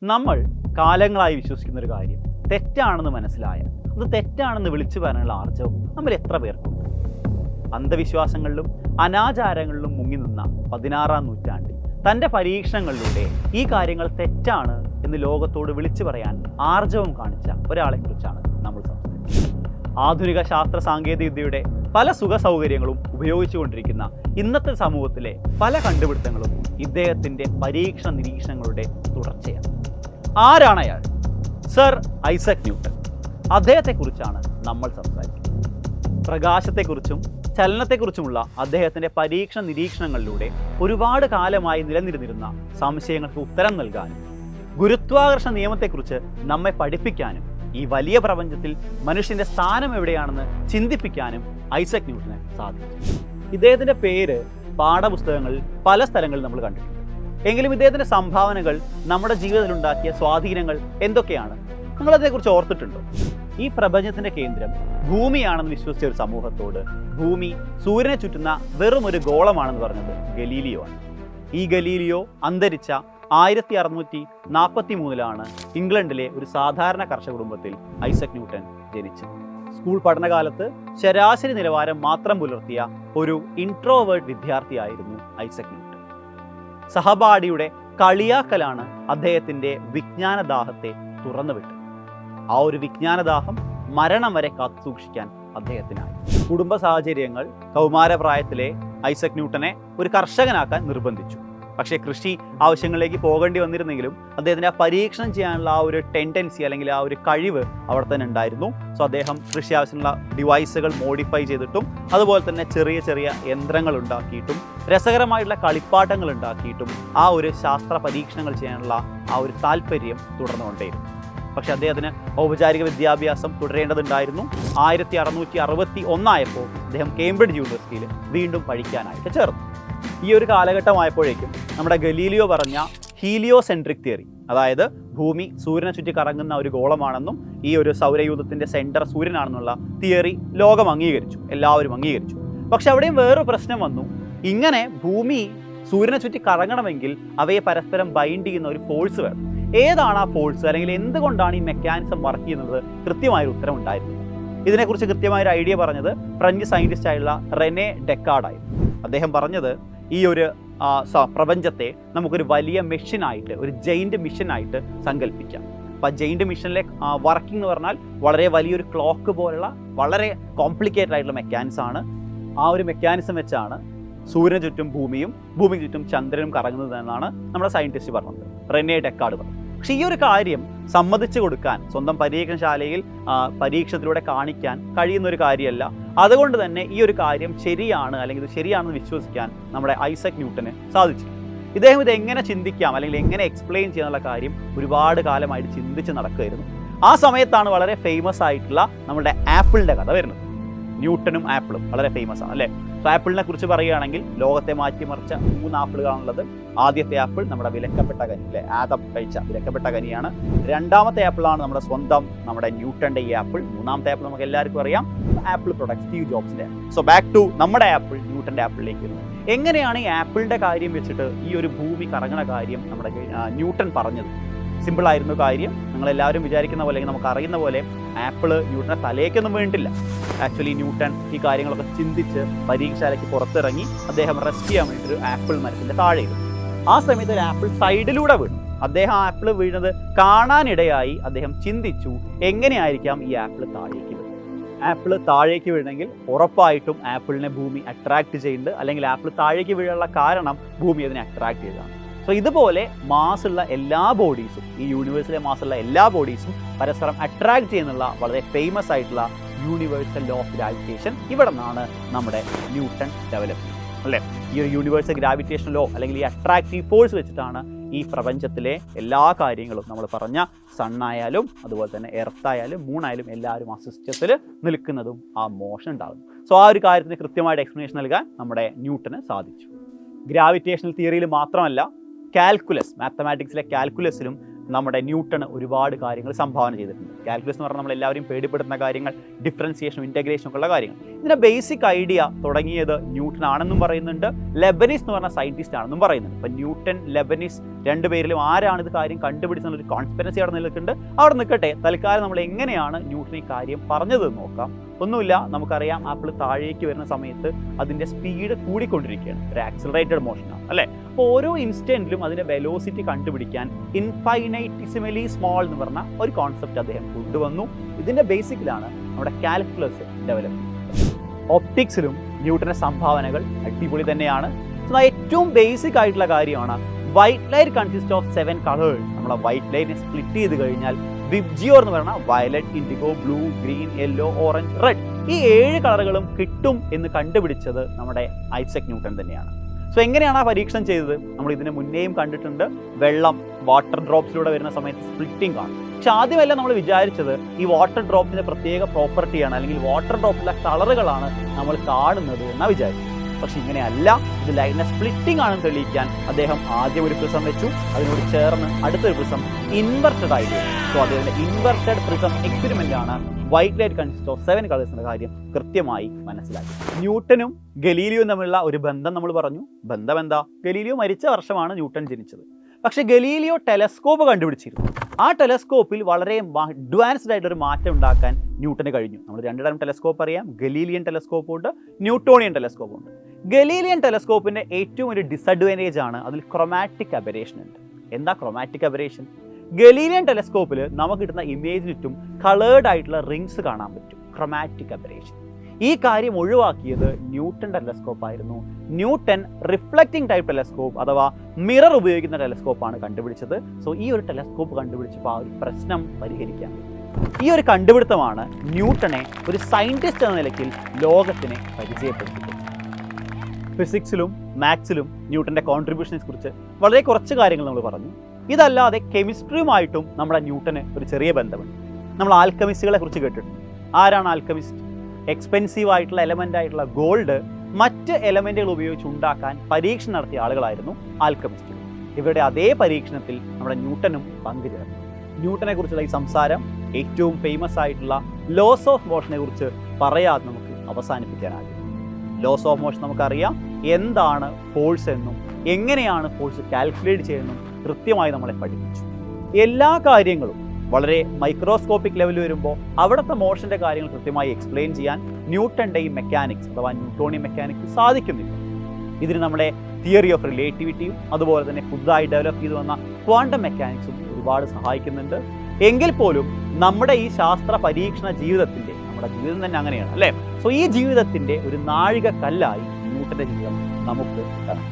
നമ്മൾ കാലങ്ങളായി വിശ്വസിക്കുന്ന ഒരു കാര്യം തെറ്റാണെന്ന് മനസ്സിലായ അത് തെറ്റാണെന്ന് വിളിച്ചു പറയാനുള്ള ആർജവം നമ്മൾ എത്ര പേർക്കുണ്ട്? അന്ധവിശ്വാസങ്ങളിലും അനാചാരങ്ങളിലും മുങ്ങി നിന്ന 16-ാം നൂറ്റാണ്ടിൽ തൻ്റെ പരീക്ഷണങ്ങളിലൂടെ ഈ കാര്യങ്ങൾ തെറ്റാണ് എന്ന് ലോകത്തോട് വിളിച്ചു പറയാൻ ആർജവം കാണിച്ച ഒരാളെക്കുറിച്ചാണ് നമ്മൾ സംസാരിക്കുന്നത്. ആധുനിക ശാസ്ത്ര സാങ്കേതിക വിദ്യയുടെ പല സുഖ സൗകര്യങ്ങളും ഉപയോഗിച്ചുകൊണ്ടിരിക്കുന്ന ഇന്നത്തെ സമൂഹത്തിലെ പല കണ്ടുപിടുത്തങ്ങളും ഇദ്ദേഹത്തിൻ്റെ പരീക്ഷണ നിരീക്ഷണങ്ങളുടെ തുടർച്ചയാണ്. ആരാണ് അയാൾ? Sir Isaac Newton. അദ്ദേഹത്തെക്കുറിച്ചാണ് നമ്മൾ സംസാരിക്കുന്നത്. പ്രകാശത്തെക്കുറിച്ചും ചലനത്തെക്കുറിച്ചുമുള്ള അദ്ദേഹത്തിൻ്റെ പരീക്ഷണ നിരീക്ഷണങ്ങളിലൂടെ ഒരുപാട് കാലമായി നിലനിന്നിരുന്ന സംശയങ്ങൾക്ക് ഉത്തരം നൽകാനും ഗുരുത്വാകർഷണ നിയമത്തെക്കുറിച്ച് നമ്മെ പഠിപ്പിക്കാനും ഈ വലിയ പ്രപഞ്ചത്തിൽ മനുഷ്യൻ്റെ സ്ഥാനം എവിടെയാണെന്ന് ചിന്തിപ്പിക്കാനും ഐസക് ന്യൂട്ടന് സാധിച്ചു. ഇദ്ദേഹത്തിൻ്റെ പേര് പാഠപുസ്തകങ്ങളിൽ പല സ്ഥലങ്ങളിൽ നമ്മൾ കണ്ടിട്ടുണ്ട്. എങ്കിലും ഇദ്ദേഹത്തിൻ്റെ സംഭാവനകൾ നമ്മുടെ ജീവിതത്തിലുണ്ടാക്കിയ സ്വാധീനങ്ങൾ എന്തൊക്കെയാണ്? നിങ്ങളതിനെക്കുറിച്ച് ഓർത്തിട്ടുണ്ടോ? ഈ പ്രപഞ്ചത്തിൻ്റെ കേന്ദ്രം ഭൂമിയാണെന്ന് വിശ്വസിച്ച ഒരു സമൂഹത്തോട് ഭൂമി സൂര്യനെ ചുറ്റുന്ന വെറും ഒരു ഗോളമാണെന്ന് പറഞ്ഞത് ഗലീലിയോ ആണ്. ഈ ഗലീലിയോ അന്തരിച്ച 1643 ഇംഗ്ലണ്ടിലെ ഒരു സാധാരണ കർഷക കുടുംബത്തിൽ ഐസക് ന്യൂട്ടൺ ജനിച്ചത്. സ്കൂൾ പഠനകാലത്ത് ശരാശരി നിലവാരം മാത്രം പുലർത്തിയ ഒരു ഇൻട്രോവേർട്ട് വിദ്യാർത്ഥിയായിരുന്നു ഐസക് ന്യൂട്ടൺ. സഹപാഠിയുടെ കളിയാക്കലാണ് അദ്ദേഹത്തിൻ്റെ വിജ്ഞാനദാഹത്തെ തുറന്നുവിട്ടത്. ആ ഒരു വിജ്ഞാനദാഹം മരണം വരെ കാത്തു സൂക്ഷിക്കാൻ അദ്ദേഹത്തിനായി. കുടുംബ സാഹചര്യങ്ങൾ കൗമാരപ്രായത്തിലെ ഐസക് ന്യൂട്ടനെ ഒരു കർഷകനാക്കാൻ നിർബന്ധിച്ചു. പക്ഷേ കൃഷി ആവശ്യങ്ങളിലേക്ക് പോകേണ്ടി വന്നിരുന്നെങ്കിലും അദ്ദേഹത്തിന് ആ പരീക്ഷണം ചെയ്യാനുള്ള ആ ഒരു ടെൻഡൻസി അല്ലെങ്കിൽ ആ ഒരു കഴിവ് അവിടെ തന്നെ ഉണ്ടായിരുന്നു. സോ അദ്ദേഹം കൃഷി ആവശ്യമുള്ള ഡിവൈസുകൾ മോഡിഫൈ ചെയ്തിട്ടും അതുപോലെ തന്നെ ചെറിയ ചെറിയ യന്ത്രങ്ങൾ ഉണ്ടാക്കിയിട്ടും രസകരമായിട്ടുള്ള കളിപ്പാട്ടങ്ങൾ ഉണ്ടാക്കിയിട്ടും ആ ഒരു ശാസ്ത്ര പരീക്ഷണങ്ങൾ ചെയ്യാനുള്ള ആ ഒരു താല്പര്യം തുടർന്നുകൊണ്ടേയിരുന്നു. പക്ഷെ അദ്ദേഹത്തിന് ഔപചാരിക വിദ്യാഭ്യാസം തുടരേണ്ടതുണ്ടായിരുന്നു. 1661 അദ്ദേഹം കേംബ്രിഡ്ജ് യൂണിവേഴ്സിറ്റിയിൽ വീണ്ടും പഠിക്കാനായിട്ട് ചേർന്നു. ഈ ഒരു കാലഘട്ടമായപ്പോഴേക്കും നമ്മുടെ ഗലീലിയോ പറഞ്ഞ ഹീലിയോസെൻട്രിക് തിയറി, അതായത് ഭൂമി സൂര്യനെ ചുറ്റി കറങ്ങുന്ന ഒരു ഗോളമാണെന്നും ഈ ഒരു സൗരയൂഥത്തിൻ്റെ സെൻറ്റർ സൂര്യനാണെന്നുള്ള തിയറി ലോകം അംഗീകരിച്ചു, എല്ലാവരും അംഗീകരിച്ചു. പക്ഷെ അവിടെയും വേറൊരു പ്രശ്നം വന്നു. ഇങ്ങനെ ഭൂമി സൂര്യനെ ചുറ്റി കറങ്ങണമെങ്കിൽ അവയെ പരസ്പരം ബൈൻഡ് ചെയ്യുന്ന ഒരു ഫോഴ്സ് വേണം. ഏതാണ് ആ ഫോഴ്സ്, അല്ലെങ്കിൽ എന്തുകൊണ്ടാണ് ഈ മെക്കാനിസം വർക്ക് ചെയ്യുന്നത്? കൃത്യമായൊരു ഉത്തരം ഉണ്ടായിരുന്നു. ഇതിനെക്കുറിച്ച് കൃത്യമായൊരു ഐഡിയ പറഞ്ഞത് ഫ്രഞ്ച് സയൻറ്റിസ്റ്റ് ആയിട്ടുള്ള റെനെ ഡെക്കാർഡായിരുന്നു. അദ്ദേഹം പറഞ്ഞത് ഈ ഒരു പ്രപഞ്ചത്തെ നമുക്കൊരു വലിയ മെഷീനായിട്ട്, ഒരു ജെയിൻറ്റ് മിഷനായിട്ട് സങ്കല്പിക്കാം. അപ്പോൾ ആ ജെയിൻറ്റ് മിഷനിലെ വർക്കിംഗ് എന്ന് പറഞ്ഞാൽ വളരെ വലിയൊരു ക്ലോക്ക് പോലുള്ള വളരെ കോംപ്ലിക്കേറ്റഡ് ആയിട്ടുള്ള മെക്കാനിസം ആണ്. ആ ഒരു മെക്കാനിസം വെച്ചാണ് സൂര്യന് ചുറ്റും ഭൂമിയും ഭൂമിക്ക് ചുറ്റും ചന്ദ്രനും കറങ്ങുന്നത് എന്നാണ് നമ്മുടെ സയൻറ്റിസ്റ്റ് പറഞ്ഞത്, റെനെ ഡെക്കാർഡ് പറഞ്ഞു. പക്ഷേ ഈ ഒരു കാര്യം സമ്മതിച്ചു കൊടുക്കാൻ, സ്വന്തം പരീക്ഷണശാലയിൽ പരീക്ഷണത്തിലൂടെ കാണിക്കാൻ കഴിയുന്ന ഒരു കാര്യമല്ല. അതുകൊണ്ട് തന്നെ ഈ ഒരു കാര്യം ശരിയാണ്, അല്ലെങ്കിൽ ഇത് ശരിയാണെന്ന് വിശ്വസിക്കാൻ നമ്മുടെ ഐസക് ന്യൂട്ടന് സാധിച്ചു. ഇദ്ദേഹം ഇത് എങ്ങനെ ചിന്തിക്കാം അല്ലെങ്കിൽ എങ്ങനെ എക്സ്പ്ലെയിൻ ചെയ്യാനുള്ള കാര്യം ഒരുപാട് കാലമായിട്ട് ചിന്തിച്ച് നടക്കുകയായിരുന്നു. ആ സമയത്താണ് വളരെ ഫേമസ് ആയിട്ടുള്ള നമ്മുടെ ആപ്പിളിൻ്റെ കഥ വരുന്നത്. ന്യൂട്ടനും ആപ്പിളും വളരെ ഫേമസ് ആണ്, അല്ലേ? സോ ആപ്പിളിനെ കുറിച്ച് പറയുകയാണെങ്കിൽ ലോകത്തെ മാറ്റിമറിച്ച 3 ആപ്പിളുകളാണുള്ളത്. ആദ്യത്തെ ആപ്പിൾ നമ്മുടെ വിലക്കപ്പെട്ട കനി, അല്ലെ? ആദം കഴിച്ച വിലക്കപ്പെട്ട കനിയാണ്. രണ്ടാമത്തെ ആപ്പിളാണ് നമ്മുടെ സ്വന്തം നമ്മുടെ ന്യൂട്ടൻ്റെ ഈ ആപ്പിൾ. മൂന്നാമത്തെ ആപ്പിൾ നമുക്ക് എല്ലാവർക്കും അറിയാം, ആപ്പിൾ പ്രൊഡക്റ്റ് സ്റ്റീവ് ജോബ്സിൻ്റെ. സോ ബാക്ക് ടു നമ്മുടെ ആപ്പിൾ, ന്യൂട്ടൻ്റെ ആപ്പിളിലേക്ക് വരുന്നത്. എങ്ങനെയാണ് ഈ ആപ്പിളിൻ്റെ കാര്യം വെച്ചിട്ട് ഈ ഒരു ഭൂമി കറങ്ങണ കാര്യം നമ്മുടെ ന്യൂട്ടൺ പറഞ്ഞത്? സിമ്പിളായിരുന്നു കാര്യം. നിങ്ങളെല്ലാവരും വിചാരിക്കുന്ന പോലെ, അല്ലെങ്കിൽ നമുക്ക് അറിയുന്ന പോലെ ആപ്പിള് ന്യൂട്ടനെ തലേക്കൊന്നും വീണിട്ടില്ല. ആക്ച്വലി ന്യൂട്ടൺ ഈ കാര്യങ്ങളൊക്കെ ചിന്തിച്ച് പരീക്ഷാലയ്ക്ക് പുറത്തിറങ്ങി അദ്ദേഹം റെസ്റ്റ് ചെയ്യാൻ വേണ്ടിയിട്ട് ഒരു ആപ്പിൾ മരത്തിൻ്റെ താഴെ ഇരുന്നു. ആ സമയത്ത് ഒരു ആപ്പിൾ സൈഡിലൂടെ വീണു. അദ്ദേഹം ആ ആപ്പിൾ വീണത് കാണാനിടയായി. അദ്ദേഹം ചിന്തിച്ചു, എങ്ങനെയായിരിക്കാം ഈ ആപ്പിൾ താഴേക്ക് വീഴുന്നത്? ആപ്പിൾ താഴേക്ക് വീഴണമെങ്കിൽ ഉറപ്പായിട്ടും ആപ്പിളിനെ ഭൂമി അട്രാക്ട് ചെയ്യുന്നുണ്ട്, അല്ലെങ്കിൽ ആപ്പിൾ താഴേക്ക് വീഴാനുള്ള കാരണം ഭൂമി അതിനെ അട്രാക്ട് ചെയ്തതാണ്. സോ ഇതുപോലെ മാസുള്ള എല്ലാ ബോഡീസും, ഈ യൂണിവേഴ്സിലെ മാസുള്ള എല്ലാ ബോഡീസും പരസ്പരം അട്രാക്ട് ചെയ്യുന്നുള്ള വളരെ ഫേമസ് ആയിട്ടുള്ള യൂണിവേഴ്സൽ ലോ ഓഫ് ഗ്രാവിറ്റേഷൻ ഇവിടെ നിന്നാണ് നമ്മുടെ ന്യൂട്ടൺ ഡെവലപ്പ് ചെയ്യുന്നത്, അല്ലേ? ഈ ഒരു യൂണിവേഴ്സൽ ഗ്രാവിറ്റേഷൻ ലോ അല്ലെങ്കിൽ ഈ അട്രാക്റ്റീവ് ഫോഴ്സ് വെച്ചിട്ടാണ് ഈ പ്രപഞ്ചത്തിലെ എല്ലാ കാര്യങ്ങളും, നമ്മൾ പറഞ്ഞ സണ്ണായാലും അതുപോലെ തന്നെ എർത്തായാലും മൂണായാലും എല്ലാവരും ആ സിസ്റ്റത്തിൽ നിൽക്കുന്നതും ആ മോഷൻ ഉണ്ടാകുന്നു. സോ ആ ഒരു കാര്യത്തിന് കൃത്യമായിട്ട് എക്സ്പ്ലനേഷൻ നൽകാൻ നമ്മുടെ ന്യൂട്ടന് സാധിച്ചു. ഗ്രാവിറ്റേഷണൽ തിയറിയിൽ മാത്രമല്ല, കാൽക്കുലസ്, മാത്തമാറ്റിക്സിലെ കാൽക്കുലസിലും നമ്മുടെ ന്യൂട്ടൺ ഒരുപാട് കാര്യങ്ങൾ സംഭാവന ചെയ്തിട്ടുണ്ട്. കാൽക്കുലസ് എന്ന് പറഞ്ഞാൽ നമ്മളെല്ലാവരും പേടിപ്പെടുത്തുന്ന കാര്യങ്ങൾ, ഡിഫറൻസിയേഷനും ഇൻറ്റഗ്രേഷനും ഒക്കെ ഉള്ള കാര്യങ്ങൾ. ഇതിൻ്റെ ബേസിക് ഐഡിയ തുടങ്ങിയത് ന്യൂട്ടൺ ആണെന്നും പറയുന്നുണ്ട്, ലെബനീസ് എന്ന് പറഞ്ഞ സയൻറ്റിസ്റ്റ് ആണെന്നും പറയുന്നുണ്ട്. അപ്പം ന്യൂട്ടൺ, ലെബനീസ് രണ്ടുപേരിലും ആരാണ് ഇത് കാര്യം കണ്ടുപിടിച്ചെന്നൊരു കോൺസ്പിറസി അവിടെ നിൽക്കുന്നുണ്ട്. അവിടെ നിൽക്കട്ടെ, തൽക്കാലം നമ്മൾ എങ്ങനെയാണ് ന്യൂട്ടൺ ഈ കാര്യം പറഞ്ഞത് നോക്കാം. ഒന്നുമില്ല, നമുക്കറിയാം ആപ്പിൾ താഴേക്ക് വരുന്ന സമയത്ത് അതിൻ്റെ സ്പീഡ് കൂടിക്കൊണ്ടിരിക്കുകയാണ്, ഒരു ആക്സിലറേറ്റഡ് മോഷനാണ് അല്ലേ. അപ്പോൾ ഓരോ ഇൻസ്റ്റൻറ്റിലും അതിൻ്റെ വെലോസിറ്റി കണ്ടുപിടിക്കാൻ ഇൻഫൈനൈറ്റിസിമലി സ്മോൾ എന്ന് പറഞ്ഞ ഒരു കോൺസെപ്റ്റ് അദ്ദേഹം കൊണ്ടുവന്നു. ഇതിൻ്റെ ബേസിക്കിലാണ് നമ്മുടെ കാൽക്കുലസ് ഡെവലപ്പ് ചെയ്യുന്നത്. ഒപ്റ്റിക്സിലും ന്യൂട്ടൻ്റെ സംഭാവനകൾ അടിപൊളി തന്നെയാണ്. ഏറ്റവും ബേസിക് ആയിട്ടുള്ള കാര്യമാണ് white light consist of 7 colours. നമ്മളെ വൈറ്റ് ലൈറ്റിനെ സ്പ്ലിറ്റ് ചെയ്ത് കഴിഞ്ഞാൽ വിബ്ജിയോർ എന്ന് പറയുന്ന violet, IndiGo, blue, green, yellow, orange, red ഈ 7 കളറുകളും കിട്ടും എന്ന് കണ്ടുപിടിച്ചത് നമ്മുടെ ഐസക് ന്യൂട്ടൺ തന്നെയാണ്. സോ എങ്ങനെയാണ് ആ പരീക്ഷണം ചെയ്തത്? നമ്മൾ ഇതിന് മുന്നേയും കണ്ടിട്ടുണ്ട്. വെള്ളം വാട്ടർ ഡ്രോപ്സിലൂടെ വരുന്ന സമയത്ത് സ്പ്ലിറ്റിംഗ് കാണും. പക്ഷെ ആദ്യമല്ല നമ്മൾ വിചാരിച്ചത് ഈ വാട്ടർ ഡ്രോപ്പിൻ്റെ പ്രത്യേക പ്രോപ്പർട്ടിയാണ്, അല്ലെങ്കിൽ വാട്ടർ ഡ്രോപ്പിലെ കളറുകളാണ് നമ്മൾ കാണുന്നത് എന്നാണ് വിചാരിച്ചത്. പക്ഷെ ഇങ്ങനെയല്ല, ഇത് ലൈറ്റിനെ സ്പ്ലിറ്റിംഗ് ആണെന്ന് തെളിയിക്കാൻ അദ്ദേഹം ആദ്യം ഒരു പ്രിസം വെച്ചു, അതിനോട് ചേർന്ന് അടുത്തൊരു പ്രിസം ഇൻവെർട്ടഡ് ആയിട്ട്. സോ അദ്ദേഹത്തിൻ്റെ ഇൻവെർട്ടഡ് പ്രിസം എക്സ്പെരിമെൻ്റ് ആണ് white light consist of 7 colours എന്ന കാര്യം കൃത്യമായി മനസ്സിലാക്കി. ന്യൂട്ടനും ഗലീലിയോയും തമ്മിലുള്ള ഒരു ബന്ധം നമ്മൾ പറഞ്ഞു. ബന്ധം എന്താ? ഗലീലിയോ മരിച്ച വർഷമാണ് ന്യൂട്ടൺ ജനിച്ചത്. പക്ഷേ ഗലീലിയോ ടെലസ്കോപ്പ് കണ്ടുപിടിച്ചിരുന്നു. ആ ടെലസ്കോപ്പിൽ വളരെ അഡ്വാൻസ്ഡ് ആയിട്ടൊരു മാറ്റം ഉണ്ടാക്കാൻ ന്യൂട്ടന് കഴിഞ്ഞു. നമ്മൾ 2 തരം ടെലസ്കോപ്പ് അറിയാം, ഗലീലിയൻ ടെലസ്കോപ്പ് ഉണ്ട്, ന്യൂട്ടോണിയൻ ടെലസ്കോപ്പ് ഉണ്ട്. ഗലീലിയൻ ടെലസ്കോപ്പിൻ്റെ ഏറ്റവും ഒരു ഡിസഡ്വാൻറ്റേജ് ആണ് അതിൽ ക്രൊമാറ്റിക് അബറേഷൻ ഉണ്ട്. എന്താ ക്രൊമാറ്റിക് അബറേഷൻ? ഗലീലിയൻ ടെലസ്കോപ്പിൽ നമുക്ക് കിട്ടുന്ന ഇമേജിന് ചുറ്റും കളേർഡ് ആയിട്ടുള്ള റിങ്സ് കാണാൻ പറ്റും, ക്രൊമാറ്റിക് അബറേഷൻ. ഈ കാര്യം ഒഴിവാക്കിയത് ന്യൂട്ടൺ ടെലസ്കോപ്പ് ആയിരുന്നു. ന്യൂട്ടൺ റിഫ്ലക്റ്റിംഗ് ടൈപ്പ് ടെലസ്കോപ്പ് അഥവാ മിറർ ഉപയോഗിക്കുന്ന ടെലസ്കോപ്പാണ് കണ്ടുപിടിച്ചത്. സോ ഈ ഒരു ടെലസ്കോപ്പ് കണ്ടുപിടിച്ചപ്പോൾ ആ ഒരു പ്രശ്നം പരിഹരിക്കാൻ പറ്റും. ഈ ഒരു കണ്ടുപിടുത്തമാണ് ന്യൂട്ടനെ ഒരു സയൻറ്റിസ്റ്റ് എന്ന നിലയ്ക്ക് ലോകത്തിനെ പരിചയപ്പെടുത്തിയത്. ഫിസിക്സിലും മാത്സിലും ന്യൂട്ടൻ്റെ കോൺട്രിബ്യൂഷനെ കുറിച്ച് വളരെ കുറച്ച് കാര്യങ്ങൾ നമ്മൾ പറഞ്ഞു. ഇതല്ലാതെ കെമിസ്ട്രിയുമായിട്ടും നമ്മുടെ ന്യൂട്ടന് ഒരു ചെറിയ ബന്ധമുണ്ട്. നമ്മൾ ആൽക്കമിസ്റ്റുകളെ കുറിച്ച് കേട്ടിട്ടുണ്ട്. ആരാണ് ആൽക്കമിസ്റ്റ്? എക്സ്പെൻസീവ് ആയിട്ടുള്ള എലമെൻ്റ് ആയിട്ടുള്ള ഗോൾഡ് മറ്റ് എലമെൻറ്റുകൾ ഉപയോഗിച്ച് ഉണ്ടാക്കാൻ പരീക്ഷണം നടത്തിയ ആളുകളായിരുന്നു ആൽക്കമിസ്റ്റുകൾ. ഇവരുടെ അതേ പരീക്ഷണത്തിൽ നമ്മുടെ ന്യൂട്ടനും പങ്കുചേർന്നു. ന്യൂട്ടനെ കുറിച്ചുള്ള ഈ സംസാരം ഏറ്റവും ഫേമസ് ആയിട്ടുള്ള ലോസ് ഓഫ് മോഷനെ കുറിച്ച് പറയാതെ നമുക്ക് അവസാനിപ്പിക്കാനാകും. ലോസ് ഓഫ് മോഷൻ നമുക്കറിയാം, എന്താണ് ഫോഴ്സ് എന്നും എങ്ങനെയാണ് ഫോഴ്സ് കാൽക്കുലേറ്റ് ചെയ്യുന്നതും കൃത്യമായി നമ്മളെ പഠിപ്പിച്ചു. എല്ലാ കാര്യങ്ങളും വളരെ മൈക്രോസ്കോപ്പിക് ലെവലിൽ വരുമ്പോൾ അവിടുത്തെ മോഷൻ്റെ കാര്യങ്ങൾ കൃത്യമായി എക്സ്പ്ലെയിൻ ചെയ്യാൻ ന്യൂട്ടൻ്റെ ഈ മെക്കാനിക്സ് അഥവാ ന്യൂട്ടോണിയൻ മെക്കാനിക്സ് സാധിക്കുന്നില്ല. ഇതിന് നമ്മുടെ തിയറി ഓഫ് റിലേറ്റിവിറ്റിയും അതുപോലെ തന്നെ പുതുതായി ഡെവലപ്പ് ചെയ്തു വന്ന ക്വാണ്ടം മെക്കാനിക്സും ഒരുപാട് സഹായിക്കുന്നുണ്ട്. എങ്കിൽ പോലും നമ്മുടെ ഈ ശാസ്ത്ര പരീക്ഷണ ജീവിതത്തിൻ്റെ, നമ്മുടെ ജീവിതം തന്നെ അങ്ങനെയാണ് അല്ലേ, സോ ഈ ജീവിതത്തിൻ്റെ ഒരു നാഴിക കല്ലായി ന്യൂട്ടൻ്റെ ജീവിതം നമുക്ക് കാണാം.